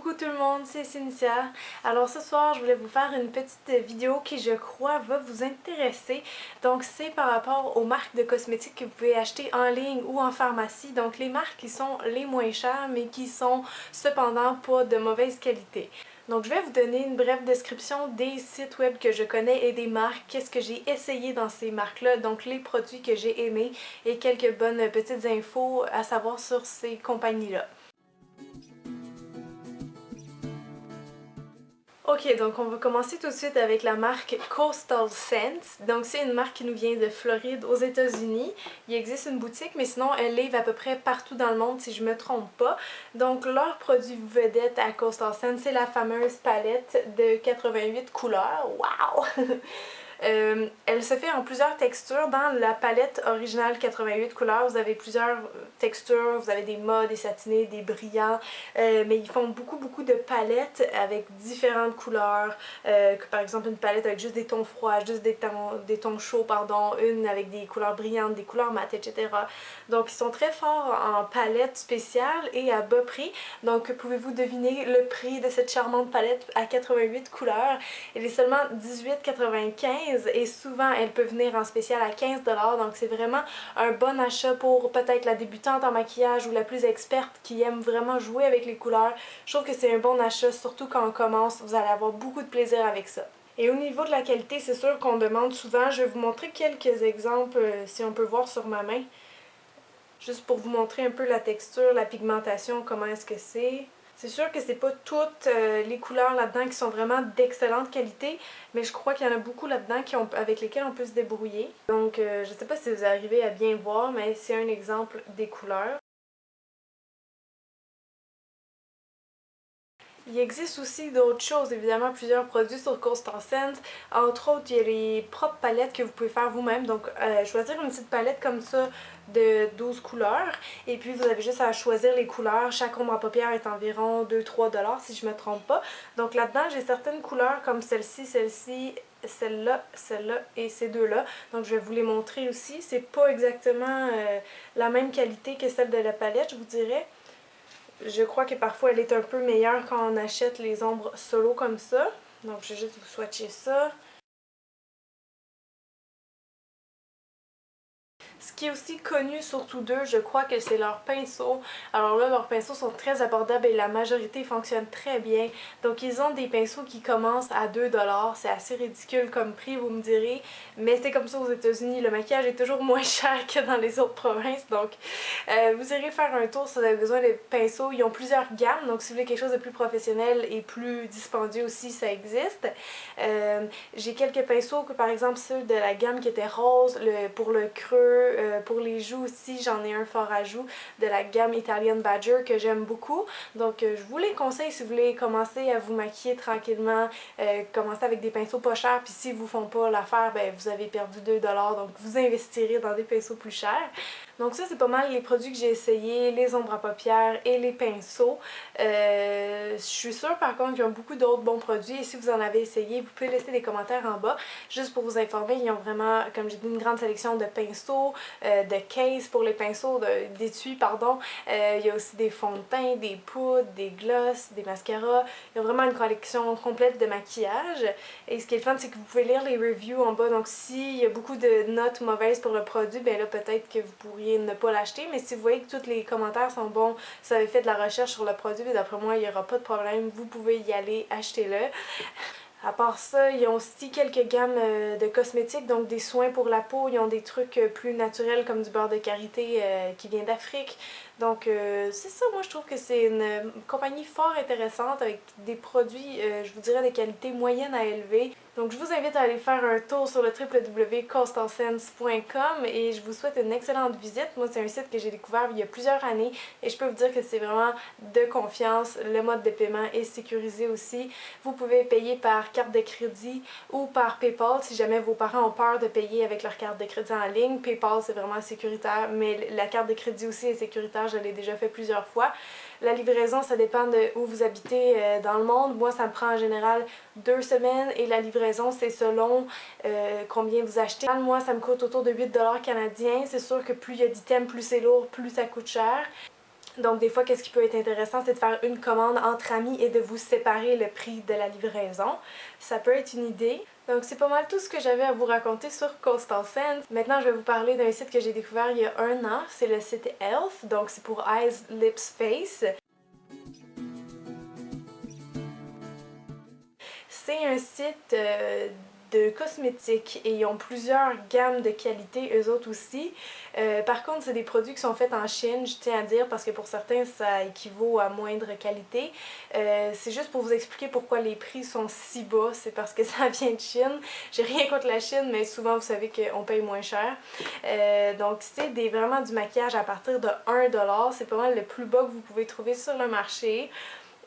Coucou tout le monde, c'est Cynthia. Alors ce soir, je voulais vous faire une petite vidéo qui, je crois, va vous intéresser. Donc c'est par rapport aux marques de cosmétiques que vous pouvez acheter en ligne ou en pharmacie. Donc les marques qui sont les moins chères mais qui sont cependant pas de mauvaise qualité. Donc je vais vous donner une brève description des sites web que je connais et des marques, qu'est-ce que j'ai essayé dans ces marques-là, donc les produits que j'ai aimés et quelques bonnes petites infos à savoir sur ces compagnies-là. Ok, donc on va commencer tout de suite avec la marque Coastal Scents. Donc c'est une marque qui nous vient de Floride aux États-Unis. Il existe une boutique, mais sinon elle livre à peu près partout dans le monde si je me trompe pas. Donc leur produit vedette à Coastal Scents, c'est la fameuse palette de 88 couleurs. Wow! Elle se fait en plusieurs textures. Dans la palette originale 88 couleurs, vous avez plusieurs textures, vous avez des mats, des satinés, des brillants, mais ils font beaucoup de palettes avec différentes couleurs, par exemple une palette avec juste des tons froids, juste des tons chauds, pardon, une avec des couleurs brillantes, des couleurs mates, etc. Donc ils sont très forts en palette spéciale et à bas prix. Donc pouvez-vous deviner le prix de cette charmante palette à 88 couleurs? Elle est seulement 18,95 et souvent elle peut venir en spécial à 15$, donc c'est vraiment un bon achat pour peut-être la débutante en maquillage ou la plus experte qui aime vraiment jouer avec les couleurs. Je trouve que c'est un bon achat, surtout quand on commence, vous allez avoir beaucoup de plaisir avec ça. Et au niveau de la qualité, c'est sûr qu'on demande souvent, je vais vous montrer quelques exemples si on peut voir sur ma main, juste pour vous montrer un peu la texture, la pigmentation, comment est-ce que c'est. C'est sûr que c'est pas toutes les couleurs là-dedans qui sont vraiment d'excellente qualité, mais je crois qu'il y en a beaucoup là-dedans avec lesquelles on peut se débrouiller. Donc je sais pas si vous arrivez à bien voir, mais c'est un exemple des couleurs. Il existe aussi d'autres choses, évidemment plusieurs produits sur Coastal Scents. Entre autres, il y a les propres palettes que vous pouvez faire vous-même. Donc choisir une petite palette comme ça de 12 couleurs. Et puis vous avez juste à choisir les couleurs. Chaque ombre à paupières est environ 2-3$ si je me trompe pas. Donc là-dedans, j'ai certaines couleurs comme celle-ci, celle-là et ces deux-là. Donc je vais vous les montrer aussi. C'est pas exactement la même qualité que celle de la palette, je vous dirais. Je crois que parfois elle est un peu meilleure quand on achète les ombres solo comme ça. Donc je vais juste vous swatcher ça. Ce qui est aussi connu surtout d'eux, je crois que c'est leurs pinceaux. Alors là, leurs pinceaux sont très abordables et la majorité fonctionne très bien. Donc ils ont des pinceaux qui commencent à 2$. C'est assez ridicule comme prix, vous me direz. Mais c'est comme ça aux États-Unis. Le maquillage est toujours moins cher que dans les autres provinces. Donc vous irez faire un tour si vous avez besoin de pinceaux. Ils ont plusieurs gammes. Donc si vous voulez quelque chose de plus professionnel et plus dispendieux aussi, ça existe. J'ai quelques pinceaux, que par exemple ceux de la gamme qui était rose, pour le creux, pour les joues aussi, j'en ai un fort à joues de la gamme Italian Badger que j'aime beaucoup. Donc je vous les conseille si vous voulez commencer à vous maquiller tranquillement, commencer avec des pinceaux pas chers, puis si vous font pas l'affaire, ben vous avez perdu 2$, donc vous investirez dans des pinceaux plus chers. Donc ça c'est pas mal les produits que j'ai essayés, les ombres à paupières et les pinceaux. Je suis sûre par contre qu'il y a beaucoup d'autres bons produits et si vous en avez essayé, vous pouvez laisser des commentaires en bas. Juste pour vous informer, ils ont vraiment, comme j'ai dit, une grande sélection de pinceaux, de case pour les pinceaux, d'étuis, pardon. Il y a aussi des fonds de teint, des poudres, des glosses, des mascaras. Il y a vraiment une collection complète de maquillage. Et ce qui est le fun, c'est que vous pouvez lire les reviews en bas. Donc s'il y a beaucoup de notes mauvaises pour le produit, ben là peut-être que vous pourriez ne pas l'acheter. Mais si vous voyez que tous les commentaires sont bons, si vous avez fait de la recherche sur le produit, d'après moi, il n'y aura pas de problème. Vous pouvez y aller, achetez-le. À part ça, ils ont aussi quelques gammes de cosmétiques, donc des soins pour la peau. Ils ont des trucs plus naturels comme du beurre de karité qui vient d'Afrique. Donc c'est ça, moi je trouve que c'est une compagnie fort intéressante avec des produits, je vous dirais, de qualité moyenne à élevée. Donc je vous invite à aller faire un tour sur le www.coastalscents.com et je vous souhaite une excellente visite. Moi c'est un site que j'ai découvert il y a plusieurs années et je peux vous dire que c'est vraiment de confiance. Le mode de paiement est sécurisé aussi. Vous pouvez payer par carte de crédit ou par PayPal si jamais vos parents ont peur de payer avec leur carte de crédit en ligne. PayPal c'est vraiment sécuritaire, mais la carte de crédit aussi est sécuritaire, je l'ai déjà fait plusieurs fois. La livraison, ça dépend de où vous habitez dans le monde. Moi, ça me prend en général 2 semaines et la livraison, c'est selon combien vous achetez. Moi, ça me coûte autour de 8$ canadiens. C'est sûr que plus il y a d'items, plus c'est lourd, plus ça coûte cher. Donc des fois, qu'est-ce qui peut être intéressant, c'est de faire une commande entre amis et de vous séparer le prix de la livraison. Ça peut être une idée. Donc c'est pas mal tout ce que j'avais à vous raconter sur Coastal Scents. Maintenant, je vais vous parler d'un site que j'ai découvert il y a 1 an. C'est le site Elf, donc c'est pour Eyes, Lips, Face. C'est un site de cosmétiques et ils ont plusieurs gammes de qualité, eux autres aussi. Par contre, c'est des produits qui sont faits en Chine, je tiens à dire, parce que pour certains, ça équivaut à moindre qualité. C'est juste pour vous expliquer pourquoi les prix sont si bas, c'est parce que ça vient de Chine. J'ai rien contre la Chine, mais souvent, vous savez qu'on paye moins cher. Donc, c'est vraiment du maquillage à partir de 1$. C'est pas mal le plus bas que vous pouvez trouver sur le marché.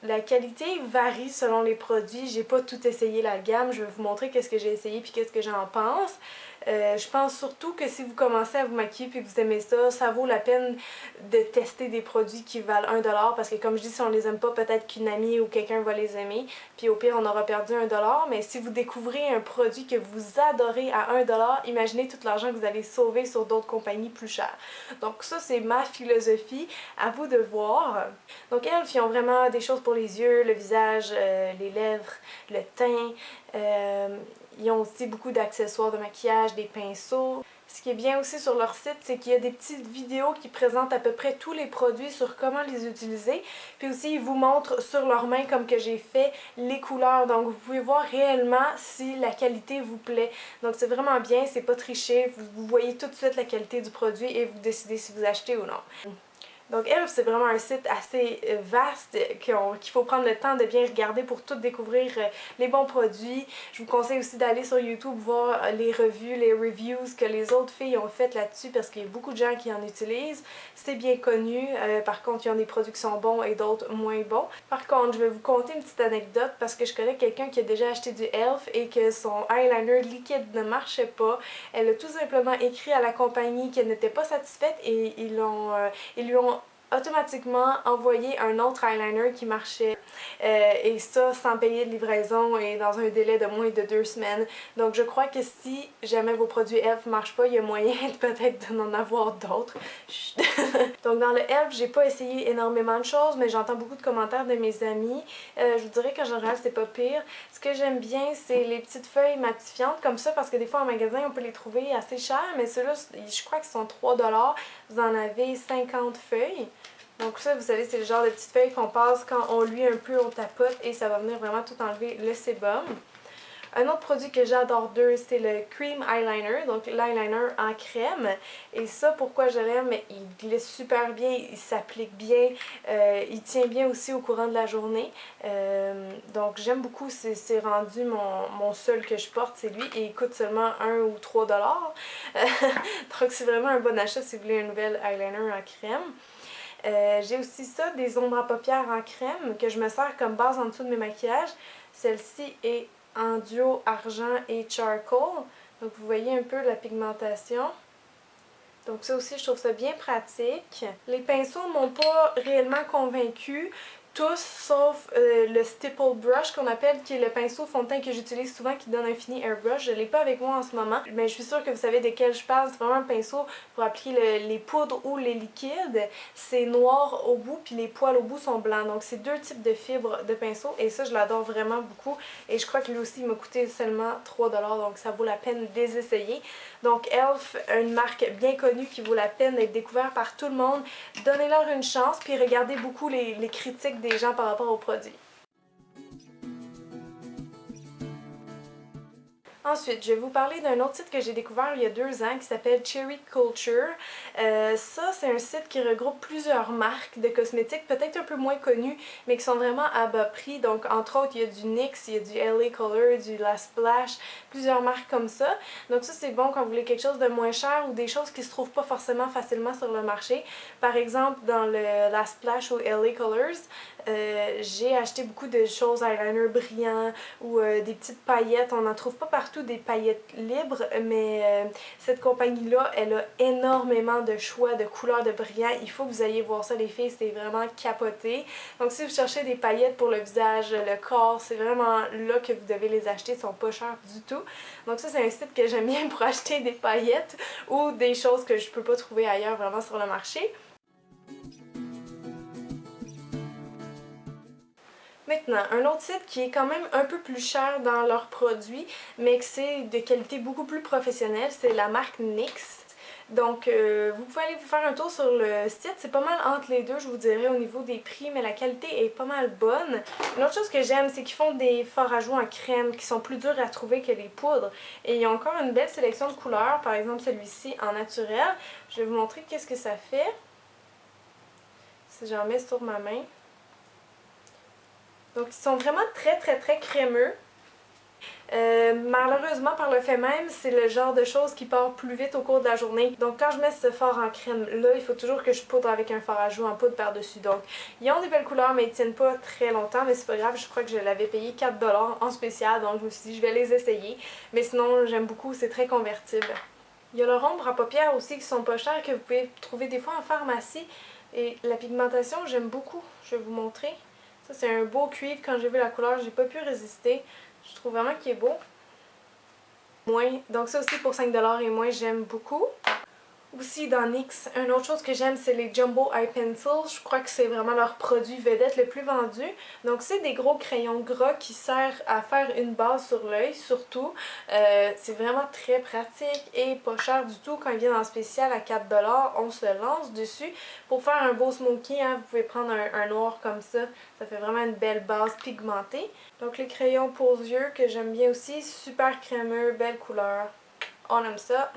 La qualité varie selon les produits. J'ai pas tout essayé la gamme. Je vais vous montrer qu'est-ce que j'ai essayé puis qu'est-ce que j'en pense. Je pense surtout que si vous commencez à vous maquiller puis que vous aimez ça, ça vaut la peine de tester des produits qui valent 1$ parce que comme je dis, si on les aime pas, peut-être qu'une amie ou quelqu'un va les aimer. Puis au pire, on aura perdu 1$. Mais si vous découvrez un produit que vous adorez à 1$, imaginez tout l'argent que vous allez sauver sur d'autres compagnies plus chères. Donc ça, c'est ma philosophie. À vous de voir. Donc elles, ils ont vraiment des choses pour les yeux, le visage, les lèvres, le teint. Ils ont aussi beaucoup d'accessoires de maquillage, des pinceaux. Ce qui est bien aussi sur leur site, c'est qu'il y a des petites vidéos qui présentent à peu près tous les produits sur comment les utiliser. Puis aussi, ils vous montrent sur leurs mains, comme que j'ai fait, les couleurs. Donc, vous pouvez voir réellement si la qualité vous plaît. Donc, c'est vraiment bien, c'est pas triché. Vous voyez tout de suite la qualité du produit et vous décidez si vous achetez ou non. Donc Elf, c'est vraiment un site assez vaste qu'il faut prendre le temps de bien regarder pour tout découvrir les bons produits. Je vous conseille aussi d'aller sur YouTube voir les revues, les reviews que les autres filles ont faites là-dessus parce qu'il y a beaucoup de gens qui en utilisent. C'est bien connu. Par contre, il y a des produits qui sont bons et d'autres moins bons. Par contre, je vais vous conter une petite anecdote parce que je connais quelqu'un qui a déjà acheté du Elf et que son eyeliner liquide ne marchait pas. Elle a tout simplement écrit à la compagnie qu'elle n'était pas satisfaite et ils lui ont automatiquement envoyer un autre eyeliner qui marchait et ça sans payer de livraison et dans un délai de moins de 2 semaines. Donc je crois que si jamais vos produits Elf ne marchent pas, il y a moyen peut-être d'en avoir d'autres. Donc dans le Elf, j'ai pas essayé énormément de choses, mais j'entends beaucoup de commentaires de mes amis. Je vous dirais qu'en général, c'est pas pire. Ce que j'aime bien, c'est les petites feuilles matifiantes comme ça, parce que des fois en magasin, on peut les trouver assez chères, mais ceux-là, je crois qu'ils sont 3$. Vous en avez 50 feuilles. Donc ça, vous savez, c'est le genre de petites feuilles qu'on passe quand on luit un peu, on tapote et ça va venir vraiment tout enlever le sébum. Un autre produit que j'adore d'eux, c'est le Cream Eyeliner, donc l'eyeliner en crème. Et ça, pourquoi je l'aime? Il glisse super bien, il s'applique bien, il tient bien aussi au courant de la journée. Donc j'aime beaucoup, c'est rendu mon seul que je porte, c'est lui, et il coûte seulement 1 ou 3$. Donc c'est vraiment un bon achat si vous voulez un nouvel eyeliner en crème. J'ai aussi ça, des ombres à paupières en crème que je me sers comme base en dessous de mes maquillages. Celle-ci est en duo argent et charcoal. Donc vous voyez un peu la pigmentation. Donc ça aussi, je trouve ça bien pratique. Les pinceaux m'ont pas réellement convaincue. Tous, sauf le Stipple Brush qu'on appelle, qui est le pinceau fond de teint que j'utilise souvent, qui donne un fini airbrush. Je l'ai pas avec moi en ce moment, mais je suis sûre que vous savez desquels je parle. C'est vraiment un pinceau pour appliquer les poudres ou les liquides. C'est noir au bout, puis les poils au bout sont blancs. Donc c'est deux types de fibres de pinceau, et ça, je l'adore vraiment beaucoup. Et je crois que lui aussi, il m'a coûté seulement 3$, donc ça vaut la peine de les essayer. Donc Elf, une marque bien connue qui vaut la peine d'être découverte par tout le monde. Donnez-leur une chance, puis regardez beaucoup les critiques des gens par rapport aux produits. Ensuite, je vais vous parler d'un autre site que j'ai découvert il y a 2 ans qui s'appelle Cherry Culture. Ça, c'est un site qui regroupe plusieurs marques de cosmétiques, peut-être un peu moins connues, mais qui sont vraiment à bas prix. Donc, entre autres, il y a du NYX, il y a du LA Color, du La Splash, plusieurs marques comme ça. Donc ça, c'est bon quand vous voulez quelque chose de moins cher ou des choses qui se trouvent pas forcément facilement sur le marché. Par exemple, dans le La Splash ou LA Colors, j'ai acheté beaucoup de choses, eyeliner brillant ou des petites paillettes. On n'en trouve pas partout des paillettes libres, mais cette compagnie-là, elle a énormément de choix de couleurs de brillants. Il faut que vous ayez voir ça, les filles, c'est vraiment capoté. Donc si vous cherchez des paillettes pour le visage, le corps, c'est vraiment là que vous devez les acheter, ils sont pas chers du tout. Donc ça, c'est un site que j'aime bien pour acheter des paillettes ou des choses que je peux pas trouver ailleurs vraiment sur le marché. Maintenant, un autre site qui est quand même un peu plus cher dans leurs produits, mais que c'est de qualité beaucoup plus professionnelle, c'est la marque NYX. Donc, vous pouvez aller vous faire un tour sur le site. C'est pas mal entre les deux, je vous dirais, au niveau des prix, mais la qualité est pas mal bonne. Une autre chose que j'aime, c'est qu'ils font des fards à joues en crème qui sont plus durs à trouver que les poudres. Et ils ont encore une belle sélection de couleurs, par exemple celui-ci en naturel. Je vais vous montrer qu'est-ce que ça fait. Si j'en mets sur ma main. Donc, ils sont vraiment très crémeux. Malheureusement, par le fait même, c'est le genre de choses qui part plus vite au cours de la journée. Donc quand je mets ce fard en crème là, il faut toujours que je poudre avec un fard à joues en poudre par-dessus. Donc ils ont des belles couleurs mais ils tiennent pas très longtemps, mais c'est pas grave, je crois que je l'avais payé 4$ en spécial, donc je me suis dit je vais les essayer. Mais sinon j'aime beaucoup, c'est très convertible. Il y a leur ombre à paupières aussi qui sont pas chères, que vous pouvez trouver des fois en pharmacie. Et la pigmentation, j'aime beaucoup. Je vais vous montrer. Ça c'est un beau cuivre, quand j'ai vu la couleur, j'ai pas pu résister. Je trouve vraiment qu'il est beau. Donc ça aussi pour 5$ et moins, j'aime beaucoup. Aussi dans NYX, une autre chose que j'aime, c'est les Jumbo Eye Pencils. Je crois que c'est vraiment leur produit vedette le plus vendu. Donc c'est des gros crayons gras qui servent à faire une base sur l'œil surtout. C'est vraiment très pratique et pas cher du tout. Quand ils viennent en spécial à 4$, on se lance dessus. Pour faire un beau smoky, hein, vous pouvez prendre un noir comme ça. Ça fait vraiment une belle base pigmentée. Donc les crayons pour yeux que j'aime bien aussi, super crémeux, belle couleur. On aime ça.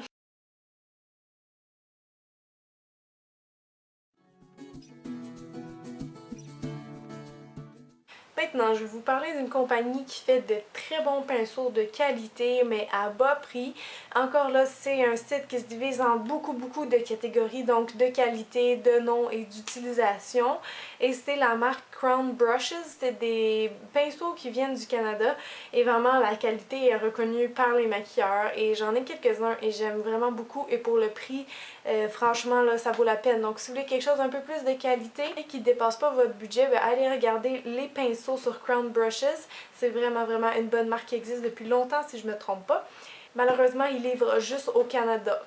Maintenant, je vais vous parler d'une compagnie qui fait de très bons pinceaux de qualité, mais à bas prix. Encore là, c'est un site qui se divise en beaucoup de catégories, donc de qualité, de nom et d'utilisation. Et c'est la marque Crown Brushes. C'est des pinceaux qui viennent du Canada et vraiment la qualité est reconnue par les maquilleurs. Et j'en ai quelques-uns et j'aime vraiment beaucoup. Et pour le prix, franchement, là, ça vaut la peine. Donc, si vous voulez quelque chose un peu plus de qualité et qui ne dépasse pas votre budget, ben, allez regarder les pinceaux sur Crown Brushes. C'est vraiment une bonne marque qui existe depuis longtemps, si je ne me trompe pas. Malheureusement, ils livrent juste au Canada.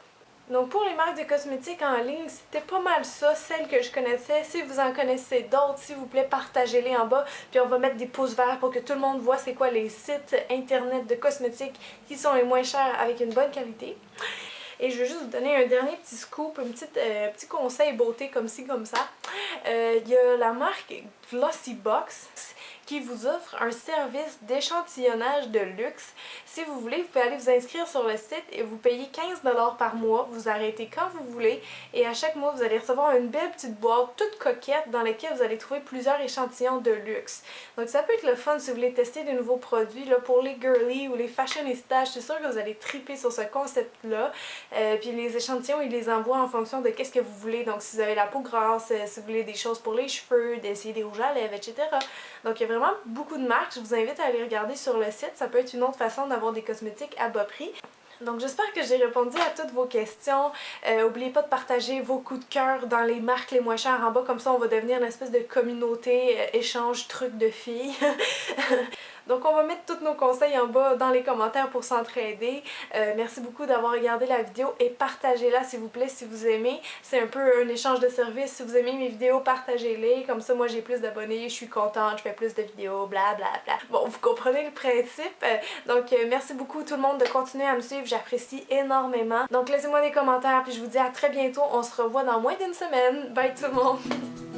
Donc pour les marques de cosmétiques en ligne, c'était pas mal ça, celles que je connaissais. Si vous en connaissez d'autres, s'il vous plaît, partagez-les en bas. Puis on va mettre des pouces verts pour que tout le monde voit c'est quoi les sites internet de cosmétiques qui sont les moins chers avec une bonne qualité. Et je vais juste vous donner un dernier petit scoop, un petit conseil beauté comme ci, comme ça. Il y a la marque Glossybox qui vous offre un service d'échantillonnage de luxe. Si vous voulez, vous pouvez aller vous inscrire sur le site et vous payez 15$ par mois. Vous arrêtez quand vous voulez et à chaque mois, vous allez recevoir une belle petite boîte toute coquette dans laquelle vous allez trouver plusieurs échantillons de luxe. Donc ça peut être le fun si vous voulez tester de nouveaux produits. Là, pour les girly ou les fashionistas, je suis sûre que vous allez triper sur ce concept-là. Puis les échantillons, ils les envoient en fonction de qu'est-ce que vous voulez. Donc si vous avez la peau grasse, si vous voulez des choses pour les cheveux, d'essayer des rouges à lèvres, etc. Donc il y a vraiment beaucoup de marques. Je vous invite à aller regarder sur le site. Ça peut être une autre façon d'avoir des cosmétiques à bas prix. Donc j'espère que j'ai répondu à toutes vos questions. N'oubliez pas de partager vos coups de cœur dans les marques les moins chères en bas. Comme ça, on va devenir une espèce de communauté échange trucs de filles. Donc on va mettre tous nos conseils en bas dans les commentaires pour s'entraider. Merci beaucoup d'avoir regardé la vidéo et partagez-la s'il vous plaît si vous aimez. C'est un peu un échange de services. Si vous aimez mes vidéos, partagez-les. Comme ça, moi j'ai plus d'abonnés, je suis contente, je fais plus de vidéos, bla bla bla. Bon, vous comprenez le principe. Donc merci beaucoup tout le monde de continuer à me suivre, j'apprécie énormément. Donc laissez-moi des commentaires puis je vous dis à très bientôt. On se revoit dans moins d'une semaine. Bye tout le monde!